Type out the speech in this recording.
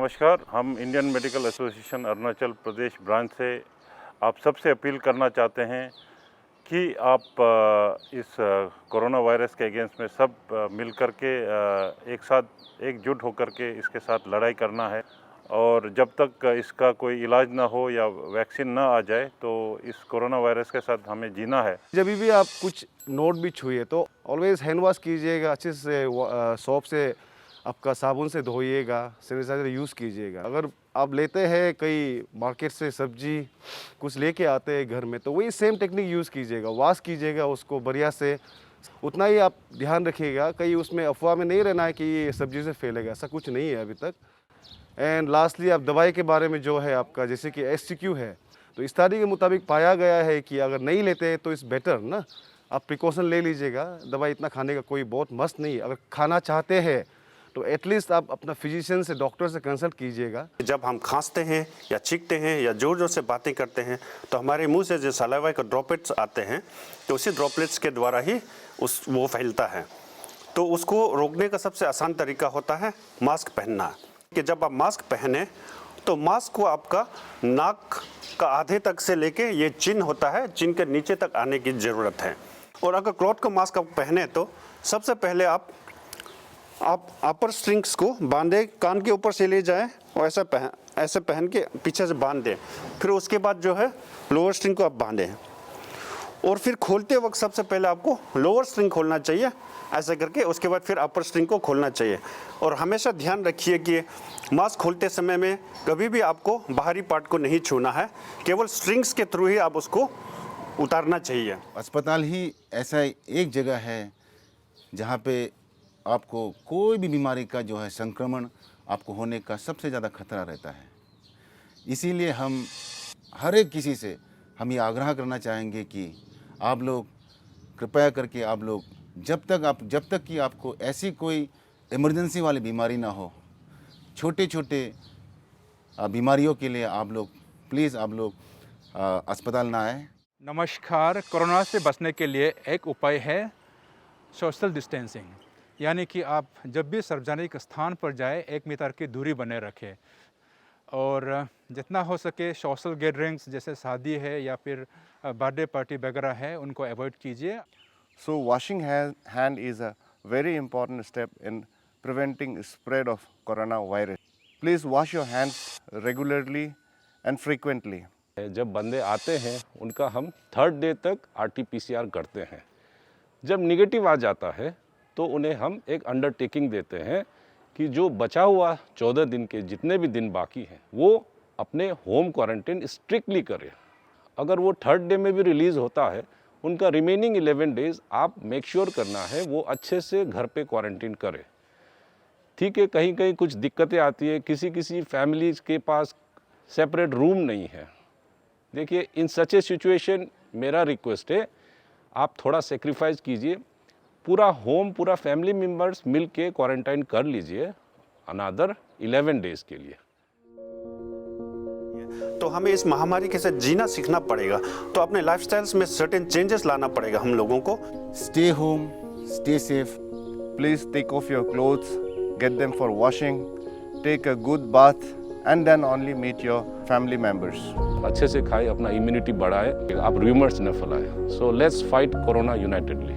नमस्कार। हम Indian medical association Arunachal Pradesh branch से आप सबसे अपील करना चाहते हैं कि आप इस कोरोना वायरस के अगेंस्ट में सब मिल कर के एक साथ एकजुट होकर के इसके साथ लड़ाई करना है। और जब तक इसका कोई इलाज ना हो या वैक्सीन ना आ जाए तो इस कोरोना वायरस के साथ हमें जीना है। जब भी आप कुछ नोट भी छुए तो ऑलवेज हैंड वॉश कीजिएगा, अच्छे से सोप से, आपका साबुन से धोइएगा, सैनिटाइजर यूज़ कीजिएगा। अगर आप लेते हैं कई मार्केट से सब्जी कुछ लेके आते हैं घर में तो वही सेम टेक्निक यूज़ कीजिएगा, वॉश कीजिएगा उसको बढ़िया से। उतना ही आप ध्यान रखिएगा, कहीं उसमें अफवाह में नहीं रहना है कि ये सब्जी से फैलेगा, ऐसा कुछ नहीं है अभी तक। एंड लास्टली आप दवाई के बारे में जो है आपका जैसे कि STQ है, तो इस तारीख के मुताबिक पाया गया है कि अगर नहीं लेते तो इस बेटर ना आप प्रिकॉशन ले लीजिएगा। दवाई इतना खाने का कोई बहुत मस्त नहीं है। अगर खाना चाहते हैं तो एटलीस्ट आप अपना फिजिशियन से, डॉक्टर से कंसल्ट कीजिएगा। जब हम खांसते हैं या चीखते हैं या जोर जोर से बातें करते हैं तो हमारे मुंह से जो सलाइवा के ड्रॉपलेट्स आते हैं तो उसी ड्रॉपलेट्स के द्वारा ही वो फैलता है। तो उसको रोकने का सबसे आसान तरीका होता है मास्क पहनना। कि जब आप मास्क पहने तो मास्क को आपका नाक का आधे तक से लेके ये चिन होता है, चिन के नीचे तक आने की ज़रूरत है। और अगर क्लॉथ का मास्क आप पहने तो सबसे पहले आप अपर स्ट्रिंग्स को बांधे, कान के ऊपर से ले जाएं और ऐसे पहन के पीछे से बांध दें। फिर उसके बाद जो है लोअर स्ट्रिंग को आप बांधें और फिर खोलते वक्त सबसे पहले आपको लोअर स्ट्रिंग खोलना चाहिए, ऐसे करके उसके बाद फिर अपर स्ट्रिंग को खोलना चाहिए। और हमेशा ध्यान रखिए कि मास्क खोलते समय में कभी भी आपको बाहरी पार्ट को नहीं छूना है, केवल स्ट्रिंग्स के थ्रू ही आप उसको उतारना चाहिए। अस्पताल ही ऐसा एक जगह है जहाँ पे आपको कोई भी बीमारी का जो है संक्रमण आपको होने का सबसे ज़्यादा खतरा रहता है। इसीलिए हम हर एक किसी से हम ये आग्रह करना चाहेंगे कि आप लोग कृपया करके आप लोग जब तक कि आपको ऐसी कोई इमरजेंसी वाली बीमारी ना हो, छोटे छोटे बीमारियों के लिए आप लोग प्लीज़ आप लोग अस्पताल ना आए। नमस्कार। कोरोना से बचने के लिए एक उपाय है सोशल डिस्टेंसिंग, यानी कि आप जब भी सार्वजनिक स्थान पर जाए 1 मीटर की दूरी बने रखें और जितना हो सके सोशल गैदरिंग्स जैसे शादी है या फिर बर्थडे पार्टी वगैरह है उनको अवॉइड कीजिए। So washing hand is a very important step in preventing spread of coronavirus. Please wash your hands regularly and frequently. जब बंदे आते हैं उनका हम 3rd डे तक RT-PCR करते हैं। जब निगेटिव आ जाता है तो उन्हें हम एक अंडरटेकिंग देते हैं कि जो बचा हुआ 14 दिन के जितने भी दिन बाकी हैं वो अपने होम क्वारंटाइन स्ट्रिक्टली करें। अगर वो 3rd डे में भी रिलीज़ होता है, उनका रिमेनिंग 11 डेज़ आप मेक श्योर करना है वो अच्छे से घर पे क्वारंटाइन करें। ठीक है, कहीं कहीं कुछ दिक्कतें आती है, किसी फैमिलीज के पास सेपरेट रूम नहीं है। देखिए, इन सच ए सिचुएशन मेरा रिक्वेस्ट है आप थोड़ा सेक्रीफाइस कीजिए, पूरा होम, पूरा फैमिली मेम्बर्स मिल के क्वारंटाइन कर लीजिए अनदर 11 डेज़ के लिए। तो हमें इस महामारी के साथ जीना सीखना पड़ेगा, तो अपने लाइफस्टाइल्स में सर्टेन चेंजेस लाना पड़ेगा हम लोगों को। Stay home, stay safe. Please take off your clothes, get them for washing, take a good bath and then only meet your family members. अच्छे से खाए, अपना इम्यूनिटी बढ़ाए, आप रूमर्स न फैलाएं। So let's fight corona unitedly.